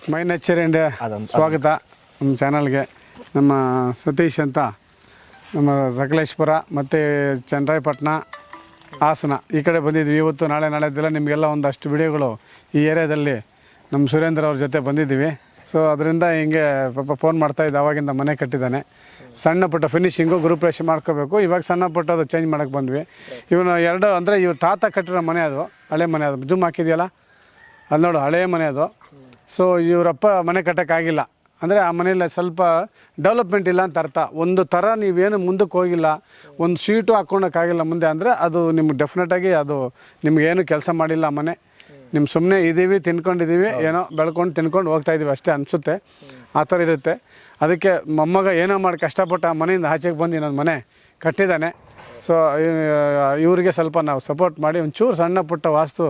ಮೈ nature India ಸ್ವಾಗತ ನಮ್ಮ ಚಾನಲ್ಗೆ. ನಮ್ಮ ಸತೀಶ್ ಅಂತ ನಮ್ಮ ಸಕಲೇಶ್ಪುರ ಮತ್ತು ಚನ್ನರಾಯಪಟ್ಟಣ ಹಾಸನ ಈ ಕಡೆ ಬಂದಿದ್ವಿ. ಇವತ್ತು ನಾಳೆದೆಲ್ಲ ನಿಮಗೆಲ್ಲ ಒಂದಷ್ಟು ವಿಡಿಯೋಗಳು ಈ ಏರಿಯಾದಲ್ಲಿ ನಮ್ಮ ಸುರೇಂದ್ರ ಅವ್ರ ಜೊತೆ ಬಂದಿದ್ದೀವಿ. ಸೊ ಅದರಿಂದ ಹಿಂಗೆ ಪಾಪ ಫೋನ್ ಮಾಡ್ತಾಯಿದ್ದೆ, ಆವಾಗಿಂದ ಮನೆ ಕಟ್ಟಿದ್ದಾನೆ. ಸಣ್ಣ ಪುಟ್ಟ ಫಿನಿಶಿಂಗು ಗುರುಪ್ರವೇಶ ಮಾಡ್ಕೋಬೇಕು. ಇವಾಗ ಸಣ್ಣ ಪುಟ್ಟ ಅದು ಚೇಂಜ್ ಮಾಡೋಕ್ಕೆ ಬಂದ್ವಿ. ಇವನು ಎರಡು ಅಂದರೆ ಇವ್ರು ತಾತ ಕಟ್ಟಿರೋ ಮನೆ, ಅದು ಹಳೆ ಮನೆ. ಅದು ಜುಮ್ ಹಾಕಿದೆಯಲ್ಲ ಅದು ನೋಡು, ಹಳೆಯ ಮನೆ ಅದು. ಸೊ ಇವರಪ್ಪ ಮನೆ ಕಟ್ಟೋಕ್ಕಾಗಿಲ್ಲ ಅಂದರೆ ಆ ಮನೇಲಿ ಸ್ವಲ್ಪ ಡೆವಲಪ್ಮೆಂಟ್ ಇಲ್ಲ ಅಂತ ಅರ್ಥ. ಒಂದು ಥರ ನೀವೇನು ಮುಂದಕ್ಕೆ ಹೋಗಿಲ್ಲ, ಒಂದು ಶೀಟು ಹಾಕ್ಕೊಳಕ್ಕಾಗಿಲ್ಲ ಮುಂದೆ ಅಂದರೆ ಅದು ನಿಮ್ಗೆ ಡೆಫಿನೆಟಾಗಿ ಅದು ನಿಮ್ಗೇನು ಕೆಲಸ ಮಾಡಿಲ್ಲ ಆ ಮನೆ. ನಿಮ್ಮ ಸುಮ್ಮನೆ ಇದ್ದೀವಿ, ತಿನ್ಕೊಂಡಿದ್ದೀವಿ, ಏನೋ ಬೆಳ್ಕೊಂಡು ತಿನ್ಕೊಂಡು ಹೋಗ್ತಾಯಿದ್ದೀವಿ ಅಷ್ಟೇ ಅನಿಸುತ್ತೆ. ಆ ಥರ ಇರುತ್ತೆ. ಅದಕ್ಕೆ ಮೊಮ್ಮಗ ಏನೋ ಮಾಡಿ ಕಷ್ಟಪಟ್ಟು ಆ ಮನೆಯಿಂದ ಆಚೆಗೆ ಬಂದು ಇನ್ನೊಂದು ಮನೆ ಕಟ್ಟಿದ್ದಾನೆ. ಸೊ ಇವರಿಗೆ ಸ್ವಲ್ಪ ನಾವು ಸಪೋರ್ಟ್ ಮಾಡಿ ಒಂಚೂರು ಸಣ್ಣ ಪುಟ್ಟ ವಾಸ್ತು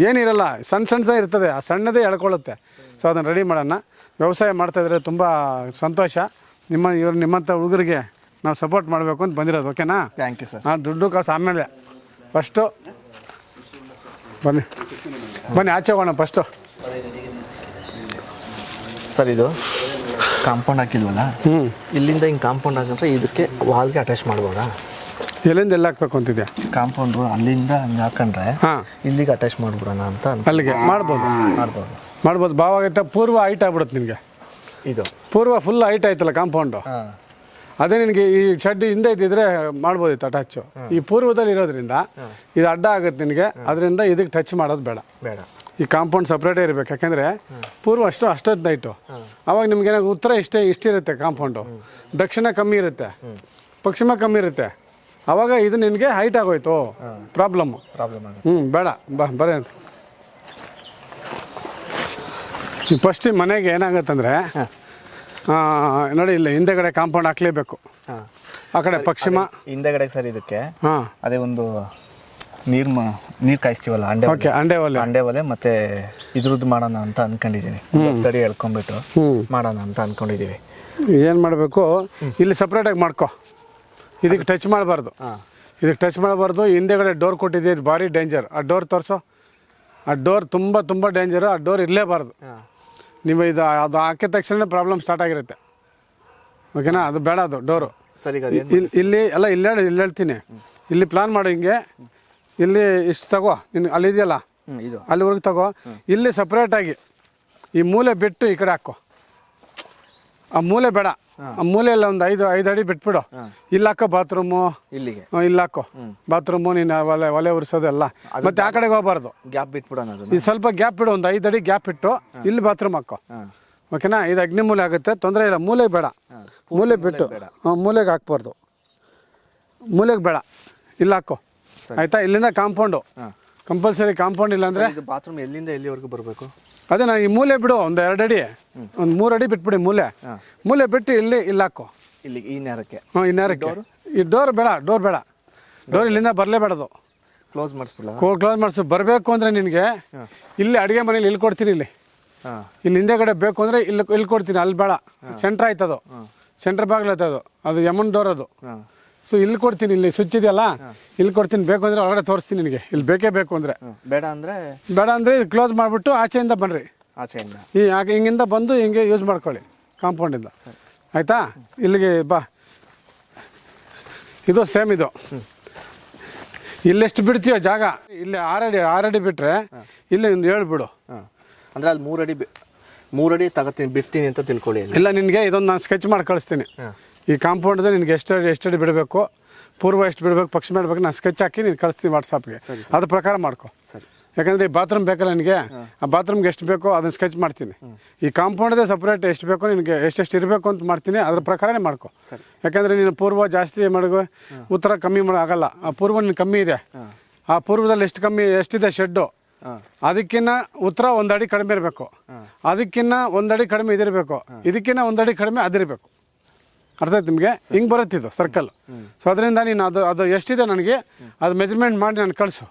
ಏನಿರಲ್ಲ, ಸಣ್ಣದೇ ಇರ್ತದೆ, ಆ ಸಣ್ಣದೇ ಎಳ್ಕೊಳ್ಳುತ್ತೆ. ಸೊ ಅದನ್ನು ರೆಡಿ ಮಾಡೋಣ. ವ್ಯವಸಾಯ ಮಾಡ್ತಾಯಿದ್ರೆ ತುಂಬ ಸಂತೋಷ. ನಿಮ್ಮಂಥ ಹುಡುಗರಿಗೆ ನಾವು ಸಪೋರ್ಟ್ ಮಾಡಬೇಕು ಅಂತ ಬಂದಿರೋದು. ಓಕೆನಾ? Thank you sir. ನಾನು ದುಡ್ಡು ಕಾಸು ಆಮೇಲೆ, ಫಸ್ಟು ಬನ್ನಿ ಆಚೆ ಹೋಗೋಣ ಫಸ್ಟು. ಸರ್ ಇದು ಕಾಂಪೌಂಡ್ ಹಾಕಿದ್ವಲ್ಲ, ಇಲ್ಲಿಂದ ಹಿಂಗೆ ಕಾಂಪೌಂಡ್ ಹಾಕಿದ್ರೆ ಇದಕ್ಕೆ ವಾಲ್ಗೆ ಅಟ್ಯಾಚ್ ಮಾಡ್ಬೋದಾ? ಎಲ್ಲಿಂದ ಎಲ್ಲ ಹಾಕ್ಬೇಕು ಅಂತಿದ್ಯಾ? ಕಾಂಪೌಂಡು ಅಲ್ಲಿಂದ ಹಂಗೆ ಹಾಕೊಂಡ್ರೆ ಹಾಂ, ಇಲ್ಲಿಗೆ ಅಟ್ಯಾಚ್ ಮಾಡ್ಬಿಡೋಣ ಅಂತ ಅಲ್ಲಿಗೆ ಮಾಡ್ಬೋದು. ಭಾವಾಗೈತೆ ಪೂರ್ವ ಹೈಟ್ ಆಗ್ಬಿಡುತ್ತೆ ನಿನಗೆ. ಇದು ಪೂರ್ವ ಫುಲ್ ಹೈಟ್ ಆಯ್ತಲ್ಲ ಕಾಂಪೌಂಡು, ಅದೇ ನಿನಗೆ ಈ ಶೆಡ್ ಹಿಂದೆ ಇದ್ದಿದ್ರೆ ಮಾಡ್ಬೋದಿತ್ತು ಅಟ್ಯಾಚು. ಈ ಪೂರ್ವದಲ್ಲಿ ಇರೋದ್ರಿಂದ ಇದು ಅಡ್ಡ ಆಗುತ್ತೆ ನಿನಗೆ, ಅದರಿಂದ ಇದಕ್ಕೆ ಟಚ್ ಮಾಡೋದು ಬೇಡ. ಈ ಕಾಂಪೌಂಡ್ ಸಪ್ರೇಟೇ ಇರಬೇಕು. ಯಾಕೆಂದರೆ ಪೂರ್ವ ಅಷ್ಟೊಂದು ನೈಟು, ಆವಾಗ ನಿಮ್ಗೇನೋ ಉತ್ತರ ಇಷ್ಟಿರುತ್ತೆ ಕಾಂಪೌಂಡು, ದಕ್ಷಿಣ ಕಮ್ಮಿ ಇರುತ್ತೆ, ಪಶ್ಚಿಮ ಕಮ್ಮಿ ಇರುತ್ತೆ. ಆವಾಗ ಇದು ನಿನಗೆ ಹೈಟ್ ಆಗೋಯ್ತು, ಪ್ರಾಬ್ಲಮ್ಮು. ಬೇಡ ಬರೀ ಅಂತ. ಈ ಫಸ್ಟ್ ಮನೆಗೆ ಏನಾಗುತ್ತಂದರೆ ನೋಡಿ, ಇಲ್ಲ ಹಿಂದೆಗಡೆ ಕಾಂಪೌಂಡ್ ಹಾಕ್ಲೇಬೇಕು. ಆ ಕಡೆ ಪಶ್ಚಿಮ ಹಿಂದೆಗಡೆ ಸರ್ ಇದಕ್ಕೆ ಅದೇ ಒಂದು ನೀರು ಕಾಯಿಸ್ತೀವಲ್ಲ, ಅಂಡೆ ಒಲೆ ಮತ್ತೆ ಇದ್ರದ್ದು ಮಾಡೋಣ ಅಂತ ಅನ್ಕೊಂಡಿದ್ದೀನಿ. ತಡಿ ಎಳ್ಕೊಂಡ್ಬಿಟ್ಟು ಮಾಡೋಣ ಅಂತ ಅನ್ಕೊಂಡಿದ್ದೀವಿ. ಏನು ಮಾಡಬೇಕು, ಇಲ್ಲಿ ಸಪ್ರೇಟಾಗಿ ಮಾಡ್ಕೊ. ಇದಕ್ಕೆ ಟಚ್ ಮಾಡಬಾರ್ದು, ಹಿಂದೆಗಡೆ ಡೋರ್ ಕೊಟ್ಟಿದೆ, ಇದು ಭಾರಿ ಡೇಂಜರ್. ಆ ಡೋರ್ ತೋರಿಸೋ, ಆ ಡೋರ್ ತುಂಬ ಡೇಂಜರು. ಆ ಡೋರ್ ಇರಲೇಬಾರ್ದು. ನೀವು ಅದು ಹಾಕಿದ ತಕ್ಷಣ ಪ್ರಾಬ್ಲಮ್ ಸ್ಟಾರ್ಟ್ ಆಗಿರುತ್ತೆ. ಓಕೆನಾ? ಅದು ಬೇಡ, ಅದು ಡೋರು. ಸರಿ. ಇಲ್ಲಿ ಎಲ್ಲ ಇಲ್ಲಿ ಹೇಳ್ತೀನಿ, ಇಲ್ಲಿ ಪ್ಲಾನ್ ಮಾಡು. ಹಿಂಗೆ ಇಲ್ಲಿ ಇಷ್ಟು ತಗೋ, ನಿನ್ನ ಅಲ್ಲಿದೆಯಲ್ಲ ಅಲ್ಲಿವರೆಗೆ ತಗೋ. ಇಲ್ಲಿ ಸಪ್ರೇಟಾಗಿ ಈ ಮೂಲೆ ಬಿಟ್ಟು ಈ ಕಡೆ ಹಾಕೋ. ಆ ಮೂಲೆ ಬೇಡ, ಆ ಮೂಲೆಯಲ್ಲ ಒಂದು 5 ಅಡಿ ಬಿಟ್ಬಿಡು. ಇಲ್ಲಿ ಹಾಕೋ ಬಾತ್ರೂಮು, ಇಲ್ಲಿ ಹಾಕೋ ಬಾತ್ರೂಮು. ನೀನು ಒಲೆ ಉರಿಸೋದೆಲ್ಲ ಮತ್ತೆ ಆ ಕಡೆಗೆ ಹೋಗ್ಬಾರ್ದು. ಗ್ಯಾಪ್ ಬಿಟ್ಬಿಡೋಣ, ಇದು ಸ್ವಲ್ಪ ಗ್ಯಾಪ್ ಬಿಡು, ಒಂದು 5 ಅಡಿ ಗ್ಯಾಪ್ ಇಟ್ಟು ಇಲ್ಲಿ ಬಾತ್ರೂಮ್ ಹಾಕೋ. ಓಕೆನಾ? ಇದು ಅಗ್ನಿ ಮೂಲೆ ಆಗುತ್ತೆ, ತೊಂದರೆ ಇಲ್ಲ. ಮೂಲೆ ಬೇಡ, ಮೂಲೆ ಬಿಟ್ಟು ಮೂಲೆಗೆ ಹಾಕ್ಬಾರ್ದು. ಮೂಲೆಗೆ ಬೇಡ, ಇಲ್ಲಿ ಹಾಕೋ. ಆಯ್ತಾ? ಇಲ್ಲಿಂದ ಕಾಂಪೌಂಡು ಕಂಪಲ್ಸರಿ. ಕಾಂಪೌಂಡ್ ಇಲ್ಲ ಅಂದರೆ ಬಾತ್ರೂಮ್ ಎಲ್ಲಿಂದ ಎಲ್ಲಿವರೆಗೂ ಬರಬೇಕು? ಅದೇ ನಾನು ಈ ಮೂಲೆ ಬಿಡು, ಒಂದು 2 ಅಡಿ, ಒಂದು 3 ಅಡಿ ಬಿಟ್ಬಿಡಿ. ಮೂಲೆ ಬಿಟ್ಟು ಇಲ್ಲಿ ಹಾಕೋ. ಇಲ್ಲಿ ಈ ನೇರಕ್ಕೆ? ಈ ನೇರಕ್ಕೆ. ಈ ಡೋರ್ ಬೇಡ, ಡೋರ್ ಇಲ್ಲಿಂದ ಬರಲೇಬೇಡದು. ಕ್ಲೋಸ್ ಮಾಡಿಸ್ಬಿಡ. ಕ್ಲೋಸ್ ಮಾಡಿಸು. ಬರಬೇಕು ಅಂದರೆ ನಿನಗೆ ಇಲ್ಲಿ ಅಡುಗೆ ಮನೇಲಿ ಇಲ್ಲಿ ಕೊಡ್ತೀನಿ. ಇಲ್ಲಿ ಹಿಂದೆಗಡೆ ಬೇಕು ಅಂದರೆ ಇಲ್ಲಿ ಕೊಡ್ತೀನಿ. ಅಲ್ಲಿ ಬೇಡ, ಸೆಂಟ್ರ್ ಆಯ್ತದು, ಸೆಂಟ್ರ್ ಬಾಗಿಲು ಆಯ್ತದು, ಅದು ಯಮನ್ ಡೋರ್ ಅದು. ಸೊ ಇಲ್ಲಿ ಕೊಡ್ತೀನಿ, ಇಲ್ಲಿ ಸ್ವಿಚ್ ಇದೆಯಲ್ಲ, ಇಲ್ಲಿ ಕೊಡ್ತೀನಿ. ಬೇಕು ಅಂದರೆ ಒಳಗಡೆ ತೋರಿಸ್ತೀನಿ ನಿನಗೆ. ಇಲ್ಲಿ ಬೇಕೇ ಬೇಕು ಅಂದರೆ. ಬೇಡ ಅಂದರೆ ಇದು ಕ್ಲೋಸ್ ಮಾಡಿಬಿಟ್ಟು ಆಚೆಯಿಂದ ಬನ್ನಿರಿ. ಹಿಂಗಿಂದ ಬಂದು ಹಿಂಗೆ ಯೂಸ್ ಮಾಡ್ಕೊಳ್ಳಿ ಕಾಂಪೌಂಡಿಂದ. ಆಯಿತಾ? ಇಲ್ಲಿಗೆ ಬಾ. ಇದು ಸೇಮ್. ಇದು ಇಲ್ಲೆಷ್ಟು ಬಿಡ್ತೀಯೋ ಜಾಗ, ಇಲ್ಲಿ 6 ಅಡಿ ಬಿಟ್ಟರೆ ಇಲ್ಲಿ ಒಂದು 7 ಬಿಡು. ಅಂದರೆ ಅಲ್ಲಿ 3 ಅಡಿ ತಗೋತೀನಿ, ಬಿಡ್ತೀನಿ ಅಂತ ತಿಳ್ಕೊಳ್ಳಿ. ಇಲ್ಲ, ನಿನಗೆ ಇದೊಂದು ನಾನು ಸ್ಕೆಚ್ ಮಾಡಿ ಕಳಿಸ್ತೀನಿ. ಈ ಕಾಂಪೌಂಡ್ದು ನಿನಗೆ ಎಷ್ಟು ಅಡಿ ಬಿಡಬೇಕು, ಪೂರ್ವ ಎಷ್ಟು ಬಿಡಬೇಕು, ಪಶ್ಚಿಮ ಬಿಡಬೇಕು, ನಾನು ಸ್ಕೆಚ್ ಹಾಕಿ ನೀನು ಕಳಿಸ್ತೀನಿ ವಾಟ್ಸಪ್ಗೆ. ಅದ್ರ ಪ್ರಕಾರ ಮಾಡ್ಕೊ. ಸರಿ. ಯಾಕಂದರೆ ಈ ಬಾತ್ರೂಮ್ ಬೇಕಲ್ಲ ನಿನಗೆ, ಆ ಬಾತ್ರೂಮ್ಗೆ ಎಷ್ಟು ಬೇಕೋ ಅದನ್ನು ಸ್ಕೆಚ್ ಮಾಡ್ತೀನಿ. ಈ ಕಾಂಪೌಂಡ್ದೇ ಸಪ್ರೇಟ್ ಎಷ್ಟು ಬೇಕೋ ನಿನಗೆ, ಎಷ್ಟೆಷ್ಟು ಇರಬೇಕು ಅಂತ ಮಾಡ್ತೀನಿ. ಅದ್ರ ಪ್ರಕಾರನೇ ಮಾಡ್ಕೊ. ಯಾಕಂದರೆ ನೀನು ಪೂರ್ವ ಜಾಸ್ತಿ ಮಾಡಿಗೋ, ಉತ್ತರ ಕಮ್ಮಿ ಆಗಲ್ಲ. ಆ ಪೂರ್ವ ನೀನು ಕಮ್ಮಿ ಇದೆ, ಆ ಪೂರ್ವದಲ್ಲಿ ಎಷ್ಟಿದೆ ಶೆಡ್ಡು, ಅದಕ್ಕಿಂತ ಉತ್ತರ 1 ಅಡಿ ಕಡಿಮೆ ಇರಬೇಕು, ಅದಕ್ಕಿಂತ 1 ಅಡಿ ಕಡಿಮೆ ಇದಿರಬೇಕು, ಇದಕ್ಕಿಂತ 1 ಅಡಿ ಕಡಿಮೆ ಅದಿರಬೇಕು. ಅರ್ಥ ಆಯ್ತು ನಿಮಗೆ? ಹಿಂಗೆ ಬರುತ್ತಿದ್ದು ಸರ್ಕಲ್. ಸೊ ಅದರಿಂದ ನೀನು ಅದು ಎಷ್ಟಿದೆ ನನಗೆ ಅದು ಮೆಜರ್ಮೆಂಟ್ ಮಾಡಿ ನಾನು ಕಳಿಸು.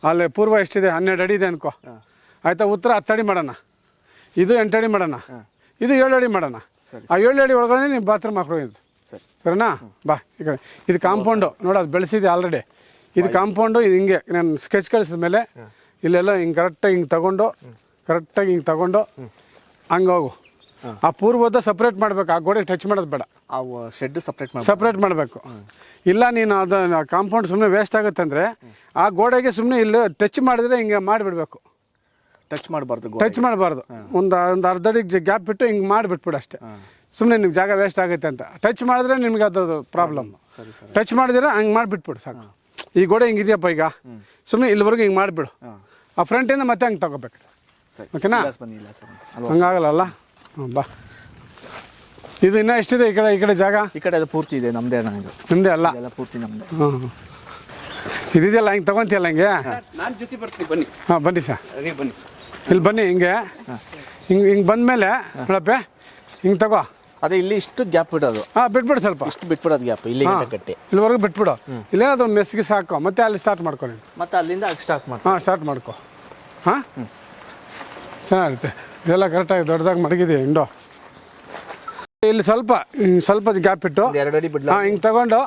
ಅಲ್ಲಿ ಪೂರ್ವ ಎಷ್ಟಿದೆ, 12 ಅಡಿ ಇದೆ ಅನ್ಕೋ. ಆಯಿತಾ? ಉತ್ತರ 10 ಅಡಿ ಮಾಡೋಣ, ಇದು 8 ಅಡಿ ಮಾಡೋಣ, ಇದು 7 ಅಡಿ ಮಾಡೋಣ. ಆ 7 ಅಡಿ ಒಳಗಡೆ ನೀವು ಬಾತ್ರೂಮ್ ಹಾಕೊಳ್ಳೋದು. ಸರಿನಾ? ಬಾ ಈ ಕಡೆ. ಇದು ಕಾಂಪೌಂಡು ನೋಡು, ಅದು ಬೆಳೆಸಿದೆ ಆಲ್ರೆಡಿ. ಇದು ಕಾಂಪೌಂಡು. ಇದು ಹಿಂಗೆ ನಾನು ಸ್ಕೆಚ್ ಕಳಿಸಿದ ಮೇಲೆ ಇಲ್ಲೆಲ್ಲ ಹಿಂಗೆ ಕರೆಕ್ಟಾಗಿ ಹಿಂಗೆ ತಗೊಂಡು ಹಂಗೆ ಹೋಗು. ಆ ಪೂರ್ವದ ಸಪ್ರೇಟ್ ಮಾಡಬೇಕು, ಆ ಗೋಡೆಗೆ ಟಚ್ ಮಾಡೋದು ಬೇಡ. ಆ ಶೆಡ್ ಸಪ್ರೇಟ್ ಮಾಡಬೇಕು. ಇಲ್ಲ ನೀನು ಅದು ಕಾಂಪೌಂಡ್ ಸುಮ್ಮನೆ ವೇಸ್ಟ್ ಆಗುತ್ತೆ ಅಂದರೆ ಆ ಗೋಡೆಗೆ ಸುಮ್ಮನೆ ಇಲ್ಲಿ ಟಚ್ ಮಾಡಿದ್ರೆ ಹಿಂಗೆ ಮಾಡಿಬಿಡ್ಬೇಕು. ಟಚ್ ಮಾಡಬಾರ್ದು. ಒಂದು ಅರ್ಧ ಅಡಿ ಗ್ಯಾಪ್ ಬಿಟ್ಟು ಹಿಂಗೆ ಮಾಡಿಬಿಟ್ಬಿಡು ಅಷ್ಟೇ. ಸುಮ್ಮನೆ ನಿಮ್ಗೆ ಜಾಗ ವೇಸ್ಟ್ ಆಗುತ್ತೆ ಅಂತ. ಟಚ್ ಮಾಡಿದ್ರೆ ನಿಮ್ಗೆ ಅದು ಪ್ರಾಬ್ಲಮ್. ಟಚ್ ಮಾಡಿದ್ರೆ ಹಂಗೆ ಮಾಡಿಬಿಟ್ಬಿಡು ಸಾಕು. ಈ ಗೋಡೆ ಹಿಂಗೆ ಇದೆಯಪ್ಪ ಈಗ, ಸುಮ್ಮನೆ ಇಲ್ಲಿವರೆಗೂ ಹಿಂಗೆ ಮಾಡಿಬಿಡು. ಆ ಫ್ರಂಟಿಂದ ಮತ್ತೆ ಹಂಗೆ ತಗೋಬೇಕು. ಓಕೆನಾ? ಹಂಗಾಗಲ್ಲ. ಬಾ. ಇದು ಇನ್ನೂ ಎಷ್ಟಿದೆ ಈ ಕಡೆ ಜಾಗ? ಈ ಕಡೆ ಅದು ಪೂರ್ತಿ ಇದೆ, ನಮ್ಮದೇ ಅಣ್ಣ. ಇದು ನಿಮ್ಮದೇ ಅಲ್ಲ? ಎಲ್ಲ ಪೂರ್ತಿ ನಮ್ಮದೇ. ಇದಿದೆಯಲ್ಲ, ಹಿಂಗೆ ತಗೊಂತೀಯಲ್ಲ ಹಿಂಗೆ? ನಾನು ಜೊತೆ ಬರ್ತೀನಿ, ಬನ್ನಿ. ಬನ್ನಿ ಸರ್, ನೀವು ಬನ್ನಿ. ಇಲ್ಲಿ ಬನ್ನಿ. ಹಿಂಗೆ ಬಂದಮೇಲೆ ನೋಡಪ್ಪ, ಹಿಂಗೆ ತಗೋ. ಅದೇ ಇಲ್ಲಿ ಇಷ್ಟು ಗ್ಯಾಪ್ ಬಿಡೋದು. ಬಿಟ್ಬಿಡು ಸ್ವಲ್ಪ. ಇಷ್ಟು ಬಿಟ್ಬಿಡೋದು ಗ್ಯಾಪ್ ಇಲ್ಲಿ ಕಟ್ಟಿ ಇಲ್ಲಿವರೆಗೂ ಬಿಟ್ಬಿಡು. ಇಲ್ಲೇನಾದ್ರು ಒಂದು ಮೆಸ್ಸಿಗೆ ಸಾಕು, ಮತ್ತೆ ಅಲ್ಲಿ ಸ್ಟಾರ್ಟ್ ಮಾಡ್ಕೊ ನೀನು. ಮತ್ತೆ ಅಲ್ಲಿಂದ ಸ್ಟಾರ್ಟ್ ಸ್ಟಾರ್ಟ್ ಮಾಡ್ಕೊ. ಚೆನ್ನಾಗಿರುತ್ತೆ. ಇದೆಲ್ಲ ಕರೆಕ್ಟಾಗಿ ದೊಡ್ಡದಾಗಿ ಮಡಗಿದೆ ಇಂಡೋ. ಇಲ್ಲಿ ಸ್ವಲ್ಪ ಗ್ಯಾಪ್ ಇಟ್ಟು 2 ಅಡಿ ಬಿಡ್ಲ. ಹಿಂಗೆ ತಗೊಂಡು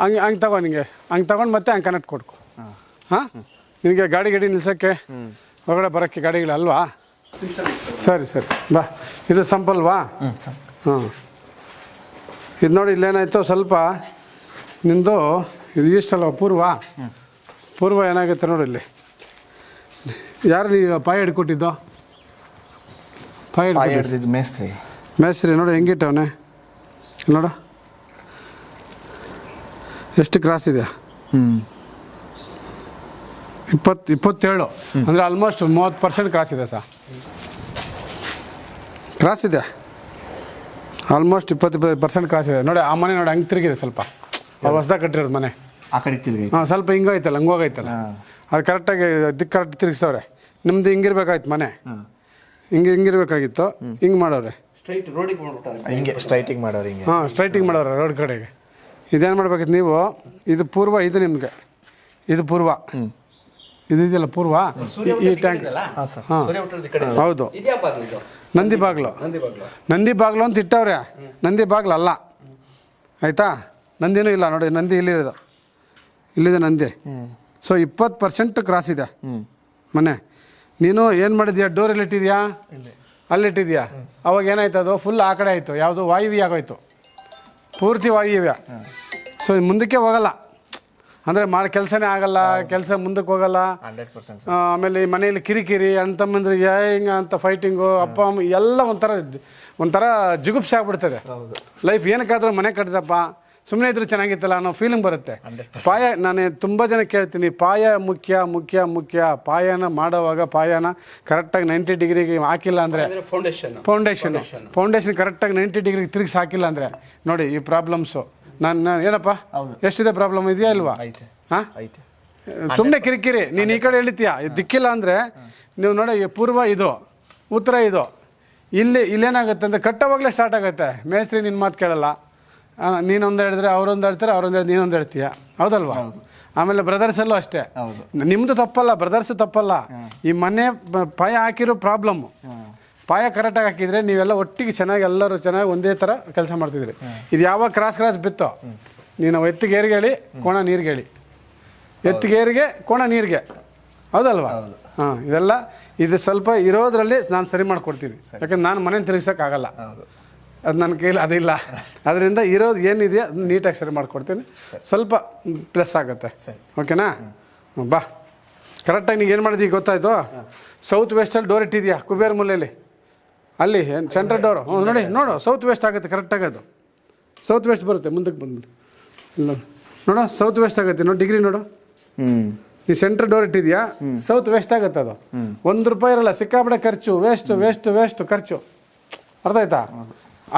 ಹಂಗೆ ತಗೋ. ಹಂಗೆ ತಗೊಂಡು ಮತ್ತೆ ಹಂಗೆ ಕನೆಕ್ಟ್ ಕೊಡ್ಕೊ. ನಿನಗೆ ಗಾಡಿ ನಿಲ್ಸೋಕ್ಕೆ ಹೊರಗಡೆ ಬರೋಕ್ಕೆ ಗಾಡಿಗಳಲ್ವಾ? ಸರಿ ಬಾ. ಇದು ಸಂಪಲ್ವಾ? ಇದು ನೋಡಿ, ಇಲ್ಲೇನಾಯ್ತು ಸ್ವಲ್ಪ ನಿಂದು ಇದು ಇಷ್ಟಲ್ವ ಪೂರ್ವ ಏನಾಗುತ್ತೆ ನೋಡಿ. ಇಲ್ಲಿ ಯಾರು ನೀವು ಪಾಯ ಹಿಡ್ಕೊಟ್ಟಿದ್ದು? ಮೇಸ್ತ್ರಿ ನೋಡಿ ಹೆಂಗಿಟ್ಟವನೆ ನೋಡು. ಎಷ್ಟು ಕ್ರಾಸ್ ಇದೆ? 27. ಅಂದರೆ ಆಲ್ಮೋಸ್ಟ್ 30% ಕ್ರಾಸ್ ಇದೆ ಸರ್. ಕ್ರಾಸ್ ಇದೆ ಆಲ್ಮೋಸ್ಟ್ 20% ಕ್ರಾಸ್ ಇದೆ ನೋಡಿ. ಆ ಮನೆ ನೋಡಿ ಹಂಗೆ ತಿರುಗಿದೆ ಸ್ವಲ್ಪ. ಹೊಸ್ದಾಗ ಕಟ್ಟಿರೋದು ಮನೆ. ಆ ಕಡೆ ತಿರುಗಿ ಸ್ವಲ್ಪ ಹಿಂಗೋಯ್ತಲ್ಲ, ಹಂಗೋಗೈತಲ್ಲ. ಅದು ಕರೆಕ್ಟಾಗಿ ಕರೆಕ್ಟ್ ತಿರುಗಿಸವ್ರೆ. ನಿಮ್ದು ಹಿಂಗಿರ್ಬೇಕಾಯ್ತು ಮನೆ, ಹಿಂಗಿರ್ಬೇಕಾಗಿತ್ತು. ಹಿಂಗೆ ಮಾಡೋರೆ. ಸ್ಟ್ರೈಟಿಂಗ್ ಮಾಡೋರೆ ರೋಡ್ ಕಡೆಗೆ. ಇದೇನು ಮಾಡ್ಬೇಕಿತ್ತು ನೀವು? ಇದು ಪೂರ್ವ, ಇದು ನಿಮಗೆ ಇದು ಪೂರ್ವ. ಇದೆಯಲ್ಲ ಪೂರ್ವ, ಈ ಟ್ಯಾಂಕ್. ಹೌದು, ನಂದಿ ಬಾಗ್ಲು ಅಂತ ಇಟ್ಟವ್ರೆ. ನಂದಿ ಬಾಗ್ಲು ಅಲ್ಲ, ಆಯಿತಾ? ನಂದಿನೂ ಇಲ್ಲ ನೋಡಿ. ನಂದಿ ಇಲ್ಲಿದೆ ನಂದಿ. ಸೊ 20% ಕ್ರಾಸ್ ಇದೆ ಮನೆ. ನೀನು ಏನು ಮಾಡಿದ್ಯಾ? ಡೋರಲ್ಲಿ ಇಟ್ಟಿದ್ಯಾ? ಅಲ್ಲಿಟ್ಟಿದ್ಯಾ? ಅವಾಗ ಏನಾಯ್ತು? ಅದು ಫುಲ್ ಆ ಕಡೆ ಆಯಿತು. ಯಾವುದು? ವಾಯುವ್ಯ ಆಗೋಯ್ತು, ಪೂರ್ತಿ ವಾಯುವ್ಯ. ಸೊ ಮುಂದಕ್ಕೆ ಹೋಗಲ್ಲ, ಅಂದರೆ ಕೆಲಸನೇ ಆಗಲ್ಲ, ಕೆಲಸ ಮುಂದಕ್ಕೆ ಹೋಗಲ್ಲ. 100%. ಆಮೇಲೆ ಈ ಮನೆಯಲ್ಲಿ ಕಿರಿಕಿರಿ, ಅಣ್ಣ ತಮ್ಮಂದ್ರೆ ಹಿಂಗ ಅಂತ ಫೈಟಿಂಗು, ಅಪ್ಪ ಅಮ್ಮ ಎಲ್ಲ ಒಂಥರ ಜಿಗುಪ್ಸೆ ಆಗ್ಬಿಡ್ತದೆ ಲೈಫ್. ಏನಕ್ಕಾದ್ರೂ ಮನೆ ಕಟ್ಟಿದಪ್ಪ, ಸುಮ್ಮನೆ ಇದ್ರೂ ಚೆನ್ನಾಗಿತ್ತಲ್ಲ ಅನ್ನೋ ಫೀಲಿಂಗ್ ಬರುತ್ತೆ. ಪಾಯ, ನಾನು ತುಂಬ ಜನ ಕೇಳ್ತೀನಿ, ಪಾಯ ಮುಖ್ಯ. ಪಾಯನ ಮಾಡುವಾಗ ಪಾಯನ ಕರೆಕ್ಟಾಗಿ 90 ಡಿಗ್ರಿಗೆ ಹಾಕಿಲ್ಲ ಅಂದರೆ, ಫೌಂಡೇಶನ್ ಕರೆಕ್ಟಾಗಿ 90 ಡಿಗ್ರಿಗೆ ತಿರುಗಿಸಿ ಹಾಕಿಲ್ಲ ಅಂದರೆ ನೋಡಿ ಈ ಪ್ರಾಬ್ಲಮ್ಸು. ನಾನು ಏನಪ್ಪ, ಎಷ್ಟಿದೆ ಪ್ರಾಬ್ಲಮ್? ಇದೆಯಾ ಇಲ್ವಾ? ಸುಮ್ಮನೆ ಕಿರಿಕಿರಿ. ನೀನು ಈ ಕಡೆ ಎಳಿತೀಯ, ದಿಕ್ಕಿಲ್ಲ ಅಂದರೆ ನೀವು ನೋಡಿ. ಪೂರ್ವ ಇದು, ಉತ್ತರ ಇದು. ಇಲ್ಲೇನಾಗುತ್ತೆ ಅಂದರೆ ಕಟ್ಟೋವಾಗಲೇ ಸ್ಟಾರ್ಟ್ ಆಗುತ್ತೆ. ಮೇಸ್ತ್ರಿ ನಿನ್ನ ಮಾತು ಕೇಳಲ್ಲ. ನೀನೊಂದು ಹೇಳಿದ್ರೆ ಅವರೊಂದು ಹೇಳ್ತಾರೆ, ಅವರೊಂದು ಹೇಳಿ ನೀನೊಂದು ಹೇಳ್ತೀಯ. ಹೌದಲ್ವಾ? ಆಮೇಲೆ ಬ್ರದರ್ಸಲ್ಲೂ ಅಷ್ಟೇ. ನಿಮ್ಮದು ತಪ್ಪಲ್ಲ, ಬ್ರದರ್ಸು ತಪ್ಪಲ್ಲ. ಈ ಮನೆ ಪಾಯ ಹಾಕಿರೋ ಪ್ರಾಬ್ಲಮ್ಮು. ಪಾಯ ಕರೆಕ್ಟಾಗಿ ಹಾಕಿದರೆ ನೀವೆಲ್ಲ ಒಟ್ಟಿಗೆ ಚೆನ್ನಾಗಿ, ಎಲ್ಲರೂ ಚೆನ್ನಾಗಿ ಒಂದೇ ಥರ ಕೆಲಸ ಮಾಡ್ತಿದ್ರಿ. ಇದು ಯಾವಾಗ ಕ್ರಾಸ್ ಬಿತ್ತು, ನೀನು ಎತ್ತಿಗೇರಿಗೆ ಹೇಳಿ, ಕೋಣ ನೀರಿಗೆ ಹೇಳಿ, ಎತ್ತಿಗೇರಿಗೆ ಕೋಣ ನೀರಿಗೆ. ಹೌದಲ್ವಾ? ಇದು ಸ್ವಲ್ಪ ಇರೋದ್ರಲ್ಲಿ ನಾನು ಸರಿ ಮಾಡಿಕೊಡ್ತೀನಿ. ಯಾಕಂದ್ರೆ ನಾನು ಮನೆ ತಿರುಗಿಸೋಕ್ಕಾಗಲ್ಲ, ಅದು ನನ್ನ ಕೈಲಿ ಅದಿಲ್ಲ. ಅದರಿಂದ ಇರೋದು ಏನಿದೆಯೋ ಅದನ್ನ ನೀಟಾಗಿ ಸರಿ ಮಾಡಿಕೊಡ್ತೀನಿ. ಸ್ವಲ್ಪ ಪ್ಲಸ್ ಆಗುತ್ತೆ. ಓಕೆನಾ? ಬಾ. ಕರೆಕ್ಟಾಗಿ ನೀವು ಏನು ಮಾಡಿದ್ದೀವಿ ಗೊತ್ತಾಯ್ತು? ಸೌತ್ ವೆಸ್ಟಲ್ಲಿ ಡೋರ್ ಇಟ್ಟಿದ್ಯಾ? ಕುಬೇರ ಮೂಲೆಯಲ್ಲಿ ಅಲ್ಲಿ ಸೆಂಟ್ರಲ್ ಡೋರು. ನೋಡು ಸೌತ್ ವೆಸ್ಟ್ ಆಗುತ್ತೆ ಕರೆಕ್ಟಾಗಿ. ಅದು ಸೌತ್ ವೆಸ್ಟ್ ಬರುತ್ತೆ. ಮುಂದಕ್ಕೆ ಬಂದ್ಬಿಟ್ಟು ಇಲ್ಲ ನೋಡು, ಸೌತ್ ವೆಸ್ಟ್ ಆಗುತ್ತೆ. ನೋಡಿ ಡಿಗ್ರಿ ನೋಡು. ನೀವು ಸೆಂಟ್ರಲ್ ಡೋರ್ ಇಟ್ಟಿದ್ಯಾ? ಸೌತ್ ವೆಸ್ಟ್ ಆಗುತ್ತೆ. ಅದು ₹1 ಇರಲ್ಲ. ಸಿಕ್ಕಾಪಟ್ಟೆ ಖರ್ಚು, ವೇಸ್ಟ್ ಖರ್ಚು. ಅರ್ಥ ಆಯ್ತಾ?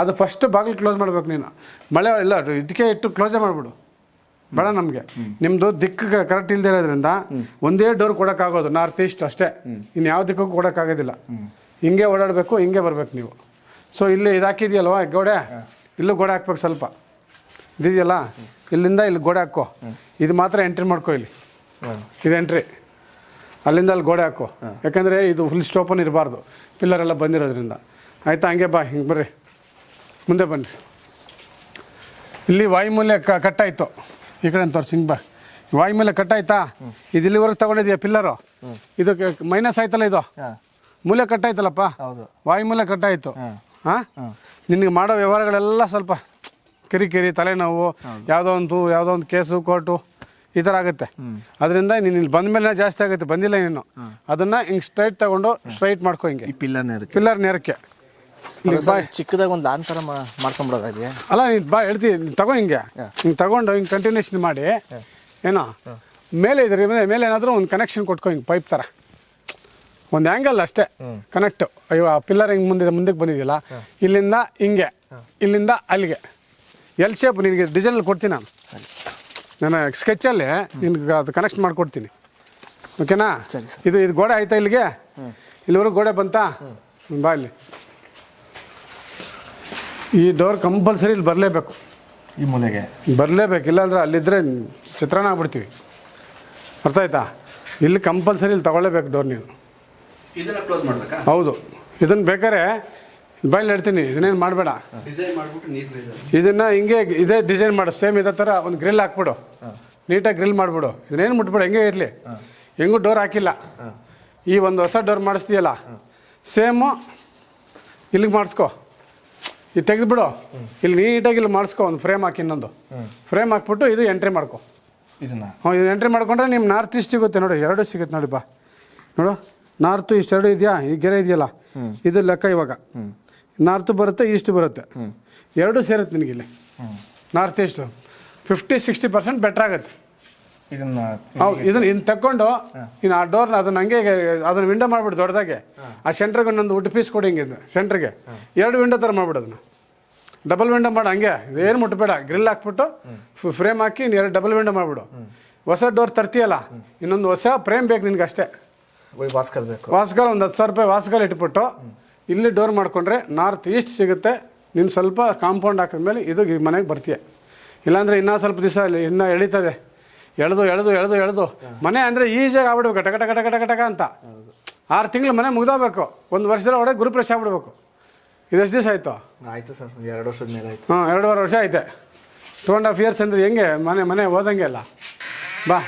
ಅದು ಫಸ್ಟ್ ಬಾಗಿಲು ಕ್ಲೋಸ್ ಮಾಡ್ಬೇಕು ನೀನು. ಮಳೆ ಇಲ್ಲ, ಇಟ್ಟಿಗೆ ಇಟ್ಟು ಕ್ಲೋಸೇ ಮಾಡಿಬಿಡು. ಬೇಡ ನಮಗೆ. ನಿಮ್ಮದು ದಿಕ್ಕು ಕರೆಕ್ಟ್ ಇಲ್ಲದೆ ಇರೋದ್ರಿಂದ ಒಂದೇ ಡೋರ್ ಕೊಡೋಕ್ಕಾಗೋದು ನಾರ್ತ್ ಈಸ್ಟ್ ಅಷ್ಟೇ. ಇನ್ನು ಯಾವ ದಿಕ್ಕೂ ಕೊಡೋಕ್ಕಾಗೋದಿಲ್ಲ. ಹಿಂಗೆ ಓಡಾಡಬೇಕು, ಹಿಂಗೆ ಬರಬೇಕು ನೀವು. ಸೊ ಇಲ್ಲಿ ಇದು ಹಾಕಿದೆಯಲ್ವ ಗೋಡೆ, ಇಲ್ಲೂ ಗೋಡೆ ಹಾಕ್ಬೇಕು. ಸ್ವಲ್ಪ ಇದೆಯಲ್ಲ, ಇಲ್ಲಿಂದ ಇಲ್ಲಿ ಗೋಡೆ ಹಾಕೋ. ಇದು ಮಾತ್ರ ಎಂಟ್ರಿ ಮಾಡ್ಕೋ. ಇಲ್ಲಿ ಇದು ಎಂಟ್ರಿ, ಅಲ್ಲಿಂದ ಅಲ್ಲಿ ಗೋಡೆ ಹಾಕೋ. ಯಾಕಂದರೆ ಇದು ಫುಲ್ ಸ್ಟೋಪನ್ ಇರಬಾರ್ದು, ಪಿಲ್ಲರೆಲ್ಲ ಬಂದಿರೋದ್ರಿಂದ. ಆಯಿತಾ? ಹಂಗೆ ಬಾ, ಹಿಂಗೆ ಬರ್ರಿ, ಮುಂದೆ ಬನ್ನಿ. ಇಲ್ಲಿ ವಾಯುಮೂಲ್ಯ ಕಟ್ಟಾಯಿತು. ಈ ಕಡೆ ತೋರಿಸಿ, ಹಿಂಗೆ ಬಾ. ವಾಯುಮೂಲ್ಯ ಕಟ್ಟಾಯ್ತಾ? ಇದು ಇಲ್ಲಿವರೆಗೆ ತೊಗೊಂಡಿದ್ಯಾ ಪಿಲ್ಲರು? ಇದು ಮೈನಸ್ ಆಯ್ತಲ್ಲ, ಇದು ಮೂಲೆ ಕಟ್ಟಾಯ್ತಲ್ಲಪ್ಪ, ಹೌದು. ವಾಯುಮೂಲೆ ಕಟ್ಟಾಯಿತು. ಹಾಂ, ನಿನಗೆ ಮಾಡೋ ವ್ಯವಹಾರಗಳೆಲ್ಲ ಸ್ವಲ್ಪ ಕಿರಿಕಿರಿ, ತಲೆನೋವು, ಯಾವುದೋ ಒಂದು ಕೇಸು, ಕೋರ್ಟು ಈ ಥರ ಆಗುತ್ತೆ. ಅದರಿಂದ ನೀನು ಇಲ್ಲಿ ಬಂದ ಮೇಲೆ ಜಾಸ್ತಿ ಆಗುತ್ತೆ. ಬಂದಿಲ್ಲ ನೀನು, ಅದನ್ನು ಹಿಂಗೆ ಸ್ಟ್ರೈಟ್ ತಗೊಂಡು ಸ್ಟ್ರೈಟ್ ಮಾಡ್ಕೊ. ಹಿಂಗೆ ಈ ಪಿಲ್ಲರ್ ನೇರಕ್ಕೆ ಚಿಕ್ಕದಾಗ ಒಂದು ಲಾನ್ ಥರ ಮಾಡ್ಕೊಂಬಿಡೋದಾಗೆ. ಅಲ್ಲ, ನೀನು ಬಾ ಹೇಳ್ತೀನಿ, ತಗೋ ಹಿಂಗೆ ತಗೊಂಡು ಹಿಂಗೆ ಕಂಟಿನ್ಯೂಷನ್ ಮಾಡಿ ಏನೋ ಮೇಲೆ ಇದ್ರಿ ಮೇಲೆ ಏನಾದರೂ ಒಂದು ಕನೆಕ್ಷನ್ ಕೊಟ್ಕೊ. ಹಿಂಗೆ ಪೈಪ್ ಥರ ಒಂದು ಆ್ಯಂಗಲ್ ಅಷ್ಟೇ ಕನೆಕ್ಟು. ಅಯ್ಯೋ, ಆ ಪಿಲ್ಲರ್ ಹಿಂಗೆ ಮುಂದಕ್ಕೆ ಬಂದಿದೆಯಲ್ಲ, ಇಲ್ಲಿಂದ ಹಿಂಗೆ, ಇಲ್ಲಿಂದ ಅಲ್ಲಿಗೆ ಎಲ್ ಶೇಪ್ ನಿನಗೆ ಡಿಸೈನಲ್ಲಿ ಕೊಡ್ತೀನಿ ನಾನು. ನಾನು ಸ್ಕೆಚ್ಚಲ್ಲಿ ನಿನ್ಗೆ ಅದು ಕನೆಕ್ಟ್ ಮಾಡಿಕೊಡ್ತೀನಿ. ಓಕೆನಾ? ಇದು ಗೋಡೆ ಆಯ್ತಾ? ಇಲ್ಲಿಗೆ ಇಲ್ಲಿವರೆಗೂ ಗೋಡೆ ಬಂತಾ? ಬಾ ಇಲ್ಲಿ. ಈ ಡೋರ್ ಕಂಪಲ್ಸರಿ ಇಲ್ಲಿ ಬರಲೇಬೇಕು, ಈ ಮೂಲೆಗೆ ಬರಲೇಬೇಕು. ಇಲ್ಲಾಂದ್ರೆ ಅಲ್ಲಿದ್ದರೆ ಚಿತ್ರಾನ್ನ ಆಗ್ಬಿಡ್ತೀವಿ. ಅರ್ಥ ಆಯ್ತಾ? ಇಲ್ಲಿ ಕಂಪಲ್ಸರಿ ಇಲ್ಲಿ ತಗೊಳ್ಳೇಬೇಕು ಡೋರ್ ನೀನು. ಇದನ್ನ ಕ್ಲೋಸ್ ಮಾಡಬೇಕಾ? ಹೌದು. ಇದನ್ನು ಬೇಕಾದ್ರೆ ಬಾಯಲ್ಲಿ ಹೇಳ್ತೀನಿ, ಇದನ್ನೇನು ಮಾಡಬೇಡ. ಡಿಸೈನ್ ಮಾಡಿಬಿಟ್ಟು ನೀರು ಇದನ್ನು ಹಿಂಗೆ ಇದೇ ಡಿಸೈನ್ ಮಾಡು. ಸೇಮ್ ಇದೇ ಥರ ಒಂದು ಗ್ರಿಲ್ ಹಾಕ್ಬಿಡು, ನೀಟಾಗಿ ಗ್ರಿಲ್ ಮಾಡಿಬಿಡು. ಇದನ್ನೇನು ಮುಟ್ಬಿಡು, ಹೆಂಗೆ ಇರಲಿ. ಹೆಂಗೂ ಡೋರ್ ಹಾಕಿಲ್ಲ. ಈ ಒಂದು ಹೊಸ ಡೋರ್ ಮಾಡಿಸ್ತೀಯಲ್ಲ, ಸೇಮು ಇಲ್ಲಿಗೆ ಮಾಡಿಸ್ಕೊ. ಇದು ತೆಗೆದುಬಿಡು, ಇಲ್ಲಿ ನೀಟಾಗಿ ಇಲ್ಲಿ ಮಾಡಿಸ್ಕೊ. ಒಂದು ಫ್ರೇಮ್ ಹಾಕಿ, ಇನ್ನೊಂದು ಫ್ರೇಮ್ ಹಾಕ್ಬಿಟ್ಟು ಇದು ಎಂಟ್ರಿ ಮಾಡ್ಕೊ. ಇದನ್ನು ಇದು ಎಂಟ್ರಿ ಮಾಡ್ಕೊಂಡ್ರೆ ನಿಮ್ಮ ನಾರ್ತ್ ಈಸ್ಟ್ ಸಿಗುತ್ತೆ ನೋಡಿ. ಎರಡು ಸಿಗುತ್ತೆ ನೋಡಿ. ಬಾ ನೋಡು, ನಾರ್ತು ಈಸ್ಟ್ ಎರಡು ಇದೆಯಾ? ಈ ಗೆರೆ ಇದೆಯಲ್ಲ, ಇದು ಲೆಕ್ಕ. ಇವಾಗ ನಾರ್ತು ಬರುತ್ತೆ, ಈಸ್ಟ್ ಬರುತ್ತೆ, ಎರಡೂ ಸೇರುತ್ತೆ ನಿನಗೆ ಇಲ್ಲಿ. ನಾರ್ತ್ ಈಸ್ಟು 50-60% ಬೆಟ್ರ್ ಆಗುತ್ತೆ. ಹೌದು. ಇದನ್ನು ತಗೊಂಡು ಇನ್ನು ಆ ಡೋರ್ನ ಅದನ್ನ ಹಂಗೆ ಅದನ್ನು ವಿಂಡೋ ಮಾಡಿಬಿಡು ದೊಡ್ಡದಾಗೆ. ಆ ಸೆಂಟ್ರಿಗೆ ಒಂದೊಂದು ವುಡ್ ಪೀಸ್ ಕೊಡಿ. ಹಿಂಗೆ ಸೆಂಟ್ರಿಗೆ 2 ವಿಂಡೋ ಥರ ಮಾಡ್ಬಿಡು. ಅದನ್ನು ಡಬಲ್ ವಿಂಡೋ ಮಾಡು. ಹಂಗೆ ಏನು ಮುಟ್ಬೇಡ. ಗ್ರಿಲ್ ಹಾಕ್ಬಿಟ್ಟು ಫ್ರೇಮ್ ಹಾಕಿ 2 ಡಬಲ್ ವಿಂಡೋ ಮಾಡಿಬಿಡು. ಹೊಸ ಡೋರ್ ತರ್ತೀಯಲ್ಲ, ಇನ್ನೊಂದು ಹೊಸ ಫ್ರೇಮ್ ಬೇಕು ನಿನ್ಗೆ ಅಷ್ಟೇ. ವಾಸ್ಕಲ್ ಬೇಕು. ವಾಸ್ಕಲ್ ಒಂದು 10,000 ರೂಪಾಯಿ ವಾಸ್ಕಲ್ ಇಟ್ಬಿಟ್ಟು ಇಲ್ಲಿ ಡೋರ್ ಮಾಡ್ಕೊಂಡ್ರೆ ನಾರ್ತ್ ಈಸ್ಟ್ ಸಿಗುತ್ತೆ. ನೀನು ಸ್ವಲ್ಪ ಕಾಂಪೌಂಡ್ ಹಾಕಿದ್ಮೇಲೆ ಇದು ಈ ಮನೆಗೆ ಬರ್ತೀಯ. ಇಲ್ಲಾಂದರೆ ಇನ್ನೂ ಸ್ವಲ್ಪ ದಿವಸ ಇನ್ನೂ ಎಳೀತದೆ. ಎಳೆದು ಮನೆ ಅಂದರೆ ಈಸಿಯಾಗಿ ಆಗ್ಬಿಡ್ಬೇಕು. ಟಕ ಅಂತ 6 ತಿಂಗಳು ಮನೆ ಮುಗ್ದೋಗ್ಬೇಕು. 1 ವರ್ಷದಲ್ಲಿ ಒಳಗೆ ಗುರುಪ್ರವೇಶ ಆಗ್ಬಿಡ್ಬೇಕು. ಇದೆಷ್ಟು ದಿವಸ ಆಯಿತು? ಆಯಿತು ಸರ್, 2 ವರ್ಷದ ಮೇಲೆ ಆಯಿತು. 2.5 ವರ್ಷ ಆಯ್ತೆ. 2.5 years ಅಂದರೆ ಹೆಂಗೆ ಮನೆ ಓದಂಗೆ ಅಲ್ಲ. ಬಾ.